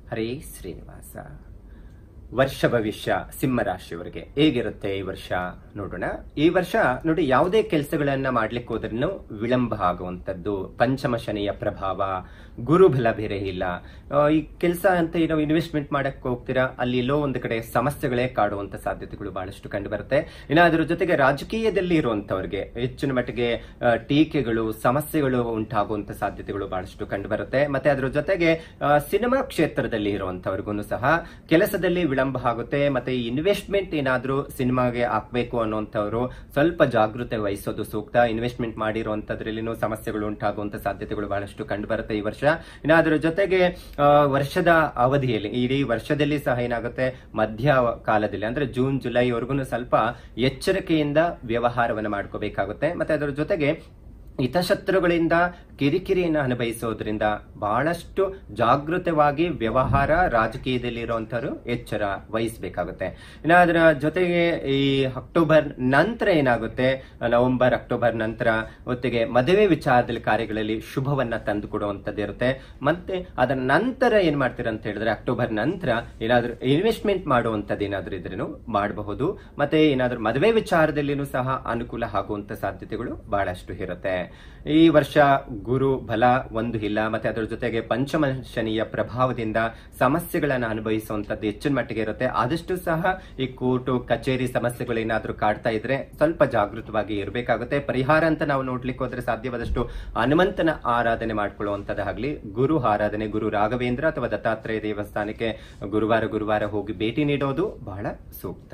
ಹರೇ ಶ್ರೀನಿವಾಸ. ವರ್ಷ ಭವಿಷ್ಯ ಸಿಂಹ ರಾಶಿಯವರಿಗೆ ಹೇಗಿರುತ್ತೆ ಈ ವರ್ಷ ನೋಡೋಣ. ಈ ವರ್ಷ ನೋಡಿ, ಯಾವುದೇ ಕೆಲಸಗಳನ್ನ ಮಾಡ್ಲಿಕ್ಕೆ ಹೋದ್ರೂ ವಿಳಂಬ ಆಗುವಂತದ್ದು, ಪಂಚಮ ಶನಿಯ ಪ್ರಭಾವ, ಗುರುಬಲ ಬೇರೆ ಇಲ್ಲ. ಈ ಕೆಲಸ ಅಂತ ಏನೋ ಇನ್ವೆಸ್ಟ್ಮೆಂಟ್ ಮಾಡಕ್ ಹೋಗ್ತೀರಾ, ಅಲ್ಲಿ ಎಲ್ಲೋ ಒಂದು ಕಡೆ ಸಮಸ್ಯೆಗಳೇ ಕಾಡುವಂತ ಸಾಧ್ಯತೆಗಳು ಬಹಳಷ್ಟು ಕಂಡು ಬರುತ್ತೆ. ಇನ್ನು ಅದ್ರ ಜೊತೆಗೆ ರಾಜಕೀಯದಲ್ಲಿ ಇರುವಂತವ್ರಿಗೆ ಹೆಚ್ಚಿನ ಮಟ್ಟಿಗೆ ಟೀಕೆಗಳು, ಸಮಸ್ಯೆಗಳು ಉಂಟಾಗುವಂತ ಸಾಧ್ಯತೆಗಳು ಬಹಳಷ್ಟು ಕಂಡು ಬರುತ್ತೆ. ಮತ್ತೆ ಅದ್ರ ಜೊತೆಗೆ ಸಿನಿಮಾ ಕ್ಷೇತ್ರದಲ್ಲಿ ಇರುವಂತವ್ರಿಗೂ ಸಹ ಕೆಲಸದಲ್ಲಿ ವಿಳಂಬ ಆಗುತ್ತೆ. ಮತ್ತೆ ಇನ್ವೆಸ್ಟ್ಮೆಂಟ್ ಏನಾದ್ರೂ ಸಿನಿಮಾಗೆ ಹಾಕ್ಬೇಕು ಅನ್ನೋಂಥವ್ರು ಸ್ವಲ್ಪ ಜಾಗೃತೆ ವಹಿಸೋದು ಸೂಕ್ತ. ಇನ್ವೆಸ್ಟ್ಮೆಂಟ್ ಮಾಡಿರುವಂತದ್ರಲ್ಲಿನೂ ಸಮಸ್ಯೆಗಳು ಉಂಟಾಗುವಂತ ಸಾಧ್ಯತೆಗಳು ಬಹಳಷ್ಟು ಕಂಡು ಬರುತ್ತೆ ಈ ವರ್ಷ. ಇನ್ನು ಅದ್ರ ಜೊತೆಗೆ ವರ್ಷದ ಅವಧಿಯಲ್ಲಿ, ಇಡೀ ವರ್ಷದಲ್ಲಿ ಸಹ ಏನಾಗುತ್ತೆ, ಮಧ್ಯ ಕಾಲದಲ್ಲಿ ಅಂದ್ರೆ ಜೂನ್ ಜುಲೈ ವರೆಗೂ ಸ್ವಲ್ಪ ಎಚ್ಚರಿಕೆಯಿಂದ ವ್ಯವಹಾರವನ್ನು ಮಾಡ್ಕೋಬೇಕಾಗುತ್ತೆ. ಮತ್ತೆ ಅದರ ಜೊತೆಗೆ ಹಿತಶತ್ರುಗಳಿಂದ ಕಿರಿಕಿರಿಯನ್ನು ಅನುಭವಿಸೋದ್ರಿಂದ ಬಹಳಷ್ಟು ಜಾಗೃತವಾಗಿ ವ್ಯವಹಾರ, ರಾಜಕೀಯದಲ್ಲಿ ಇರುವಂತವರು ಎಚ್ಚರ ವಹಿಸಬೇಕಾಗುತ್ತೆ. ಇನ್ನು ಅದರ ಜೊತೆಗೆ ಈ ಅಕ್ಟೋಬರ್ ನಂತರ ಏನಾಗುತ್ತೆ, ನವೆಂಬರ್ ಅಕ್ಟೋಬರ್ ನಂತರ ಹೊತ್ತಿಗೆ ಮದುವೆ ವಿಚಾರದಲ್ಲಿ ಕಾರ್ಯಗಳಲ್ಲಿ ಶುಭವನ್ನ ತಂದು ಕೊಡುವಂತದ್ದು ಇರುತ್ತೆ. ಮತ್ತೆ ಅದರ ನಂತರ ಏನ್ ಮಾಡ್ತೀರ ಅಂತ ಹೇಳಿದ್ರೆ, ಅಕ್ಟೋಬರ್ ನಂತರ ಏನಾದ್ರೂ ಇನ್ವೆಸ್ಟ್ಮೆಂಟ್ ಮಾಡುವಂತದ್ದು ಏನಾದ್ರೂ ಇದ್ರೂ ಮಾಡಬಹುದು. ಮತ್ತೆ ಏನಾದ್ರೂ ಮದುವೆ ವಿಚಾರದಲ್ಲಿನೂ ಸಹ ಅನುಕೂಲ ಆಗುವಂತ ಸಾಧ್ಯತೆಗಳು ಬಹಳಷ್ಟು ಇರುತ್ತೆ. ಈ ವರ್ಷ ಗುರು ಬಲ ಒಂದು ಇಲ್ಲ. ಮತ್ತೆ ಅದರ ಜೊತೆಗೆ ಪಂಚಮ ಶನಿಯ ಪ್ರಭಾವದಿಂದ ಸಮಸ್ಯೆಗಳನ್ನು ಅನುಭವಿಸುವಂತದ್ದು ಹೆಚ್ಚಿನ ಮಟ್ಟಿಗೆ ಇರುತ್ತೆ. ಆದಷ್ಟು ಸಹ ಈ ಕೋರ್ಟು ಕಚೇರಿ ಸಮಸ್ಯೆಗಳು ಏನಾದ್ರೂ ಕಾಡ್ತಾ ಇದ್ರೆ ಸ್ವಲ್ಪ ಜಾಗೃತವಾಗಿ ಇರಬೇಕಾಗುತ್ತೆ. ಪರಿಹಾರ ಅಂತ ನಾವು ನೋಡ್ಲಿಕ್ಕೆ ಹೋದ್ರೆ ಸಾಧ್ಯವಾದಷ್ಟು ಹನುಮಂತನ ಆರಾಧನೆ ಮಾಡ್ಕೊಳ್ಳುವಂತದ್ದಾಗ್ಲಿ, ಗುರು ಆರಾಧನೆ, ಗುರು ರಾಘವೇಂದ್ರ ಅಥವಾ ದತ್ತಾತ್ರೇಯ ದೇವಸ್ಥಾನಕ್ಕೆ ಗುರುವಾರ ಹೋಗಿ ಭೇಟಿ ನೀಡೋದು ಬಹಳ ಸೂಕ್ತ.